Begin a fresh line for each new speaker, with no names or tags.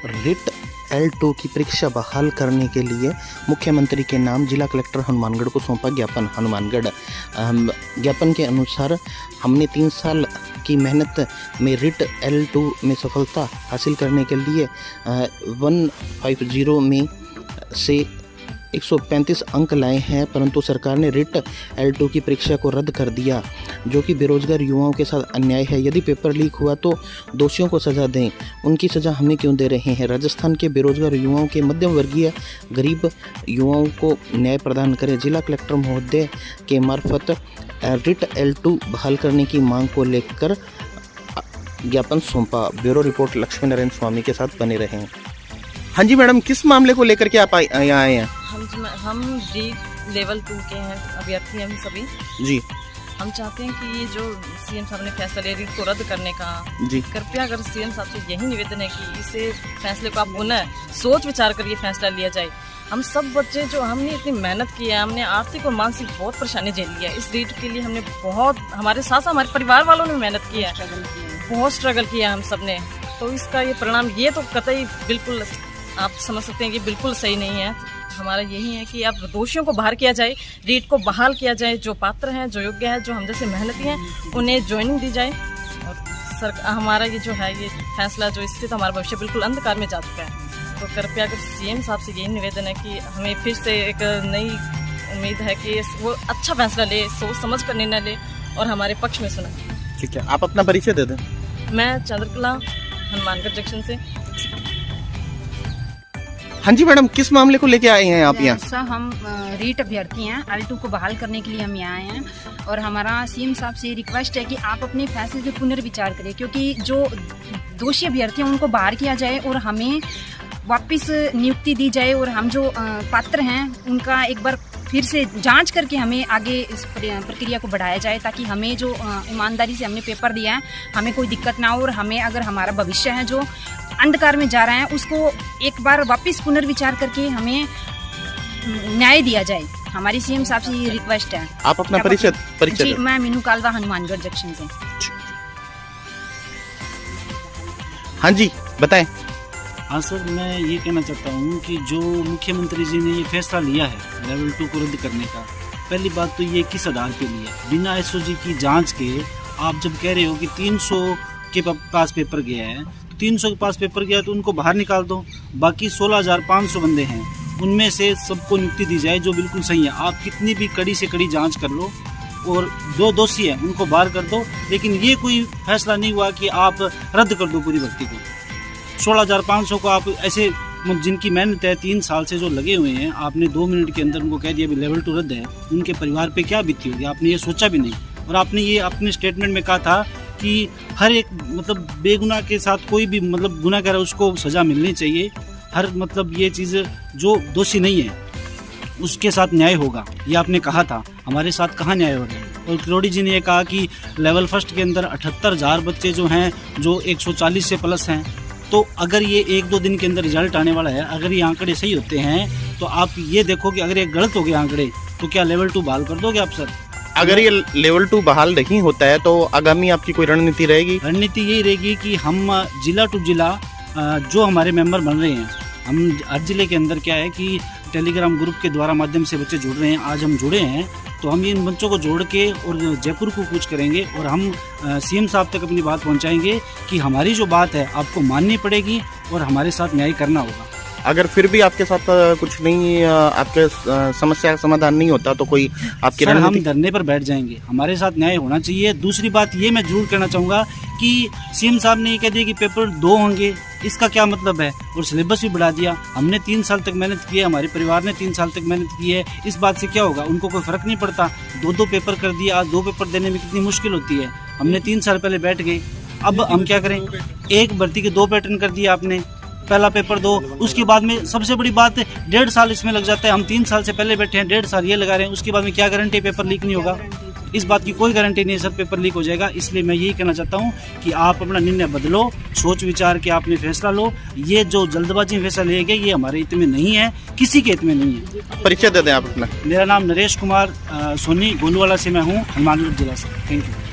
Writ L2 की परीक्षा बहाल करने के लिए मुख्यमंत्री के नाम जिला कलेक्टर हनुमानगढ़ को सौंपा ज्ञापन। हनुमानगढ़ ज्ञापन के अनुसार हमने 3 साल की मेहनत में रिट L2 में सफलता हासिल करने के लिए 150 में से 135 अंक लाए हैं, परंतु सरकार ने रिट L2 की परीक्षा को रद्द कर दिया, जो कि बेरोजगार युवाओं के साथ अन्याय है। यदि पेपर लीक हुआ तो दोषियों को सज़ा दें, उनकी सज़ा हमें क्यों दे रहे हैं। राजस्थान के बेरोजगार युवाओं के मध्यम वर्गीय गरीब युवाओं को न्याय प्रदान करें। जिला कलेक्टर महोदय के मार्फत रिट L2 बहाल करने की मांग को लेकर ज्ञापन सौंपा। ब्यूरो रिपोर्ट लक्ष्मी नारायण स्वामी के साथ बने रहें। हाँ जी मैडम, किस मामले को लेकर के आप यहाँ आए हैं?
हम डी लेवल 2 के हैं अभ्यर्थी हैं हम सभी
जी।
हम चाहते हैं कि ये जो सीएम साहब ने फैसला लिया रीट को रद्द करने का
जी,
कृपया अगर सीएम साहब से यही निवेदन है कि इसे फैसले को आप पुनः सोच विचार कर ये फैसला लिया जाए। हम सब बच्चे जो हमने इतनी मेहनत की है, हमने आर्थिक और मानसिक बहुत परेशानी झेली है। इस रीट के लिए हमने बहुत, हमारे साथ साथ हमारे परिवार वालों ने मेहनत की है, बहुत स्ट्रगल किया हम सब ने। तो इसका ये परिणाम ये तो कतई बिल्कुल आप समझ सकते हैं कि बिल्कुल सही नहीं है। हमारा यही है कि अब दोषियों को बाहर किया जाए, रीट को बहाल किया जाए। जो पात्र हैं, जो योग्य है, जो हम जैसे मेहनती हैं, उन्हें ज्वाइनिंग दी जाए। और हमारा ये जो है ये फैसला जो, इससे तो हमारा भविष्य बिल्कुल अंधकार में जा चुका है। तो कृपया अगर सीएम साहब से यही निवेदन है कि हमें फिर से एक नई उम्मीद है कि वो अच्छा फैसला ले, सोच समझ कर निर्णय ले और हमारे पक्ष में सुने।
ठीक है, आप अपना परिचय दे दें।
मैं चंद्रकला हनुमानगढ़ जंक्शन से।
हाँ जी मैडम, किस मामले को लेके आए हैं आप यहाँ?
सर, हम रीट अभ्यर्थी हैं। L2 को बहाल करने के लिए हम यहाँ आए हैं और हमारा सीएम साहब से रिक्वेस्ट है कि आप अपने फैसले पे पुनर्विचार करें, क्योंकि जो दोषी अभ्यर्थी हैं उनको बाहर किया जाए और हमें वापस नियुक्ति दी जाए और हम जो पात्र हैं उनका एक बार फिर से जांच करके हमें आगे इस प्रक्रिया को बढ़ाया जाए, ताकि हमें जो ईमानदारी से हमने पेपर दिया है हमें कोई दिक्कत ना हो और हमें अगर हमारा भविष्य है जो अंधकार में जा रहा है उसको एक बार वापस पुनर्विचार करके हमें न्याय दिया जाए। हमारी सीएम साहब से ये रिक्वेस्ट है।
आप अपना परिचय
जी, मैं मीनू कालवा हनुमानगढ़ जंक्शन से।
हाँ जी, बताएं।
हाँ सर, मैं ये कहना चाहता हूँ कि जो मुख्यमंत्री जी ने ये फैसला लिया है लेवल 2 को रद्द करने का, पहली बात तो ये किस आधार पे लिया? बिना एसओजी की जांच के आप जब कह रहे हो कि 300 के पास पेपर गया है, तो 300 के पास पेपर गया तो उनको बाहर निकाल दो। बाकी 16,500 बंदे हैं, उनमें से सबको नियुक्ति दी जाए जो बिल्कुल सही है। आप कितनी भी कड़ी से कड़ी जाँच कर लो और जो दोषी है उनको बाहर कर दो, लेकिन ये कोई फैसला नहीं हुआ कि आप रद्द कर दो पूरी भर्ती को। 16,500 को आप ऐसे, जिनकी मेहनत है 3 साल से जो लगे हुए हैं, आपने 2 मिनट के अंदर उनको कह दिया भी लेवल 2 रद्द है, उनके परिवार पे क्या बीती होगी? आपने ये सोचा भी नहीं। और आपने ये अपने स्टेटमेंट में कहा था कि हर एक मतलब बेगुनाह के साथ कोई भी मतलब गुनाह कर रहा है उसको सजा मिलनी चाहिए। हर मतलब ये चीज़ जो दोषी नहीं है उसके साथ न्याय होगा, ये आपने कहा था। हमारे साथ कहाँ न्याय हो रहा है? और किरोड़ी जी ने ये कहा कि लेवल फर्स्ट के अंदर 78,000 बच्चे जो हैं जो 140 से प्लस हैं, तो अगर ये 1-2 दिन के अंदर रिजल्ट आने वाला है, अगर ये आंकड़े सही होते हैं तो आप ये देखो कि अगर ये गलत हो गए आंकड़े तो क्या लेवल 2 बहाल कर दोगे आप सर?
अगर ये लेवल 2 बहाल नहीं होता है तो आगामी आपकी कोई रणनीति रहेगी?
रणनीति यही रहेगी कि हम जिला टू जिला जो हमारे मेंबर बन रहे हैं, हम हर जिले के अंदर क्या है कि टेलीग्राम ग्रुप के द्वारा माध्यम से बच्चे जुड़ रहे हैं। आज हम जुड़े हैं तो हम इन बच्चों को जोड़ के और जयपुर को कूच करेंगे और हम सीएम साहब तक अपनी बात पहुंचाएंगे कि हमारी जो बात है आपको माननी पड़ेगी और हमारे साथ न्याय करना होगा।
अगर फिर भी आपके साथ कुछ नहीं, आपके समस्या का समाधान नहीं होता तो कोई आपकी
सर, हम
रणनीति?
धरने पर बैठ जाएंगे, हमारे साथ न्याय होना चाहिए। दूसरी बात ये मैं जरूर कहना चाहूँगा कि सीएम साहब ने ये कह दिया कि पेपर 2 होंगे, इसका क्या मतलब है? और सिलेबस भी बढ़ा दिया। हमने 3 साल तक मेहनत की है, हमारे परिवार ने 3 साल तक मेहनत की है, इस बात से क्या होगा? उनको कोई फर्क नहीं पड़ता। 2-2 पेपर कर दिया। आज 2 पेपर देने में कितनी मुश्किल होती है। हमने 3 साल पहले बैठ गए, अब हम क्या करें? एक भर्ती के 2 पैटर्न कर दिया आपने, पहला पेपर 2, उसके बाद में सबसे बड़ी बात 1.5 साल इसमें लग जाता है। हम 3 साल से पहले बैठे हैं, 1.5 साल ये लगा रहे हैं, उसके बाद में क्या गारंटी पेपर लीक नहीं होगा? इस बात की कोई गारंटी नहीं है सर, पेपर लीक हो जाएगा। इसलिए मैं यही कहना चाहता हूँ कि आप अपना निर्णय बदलो, सोच विचार के आपने फैसला लो। ये जो जल्दबाजी में फैसला लिया गया ये हमारे हित में नहीं है, किसी के हित में नहीं है।
परिचय दे दें आप अपना।
मेरा नाम नरेश कुमार सोनी, गोलूवाला से मैं हूँ, हनुमानगढ़ जिला से। Thank you.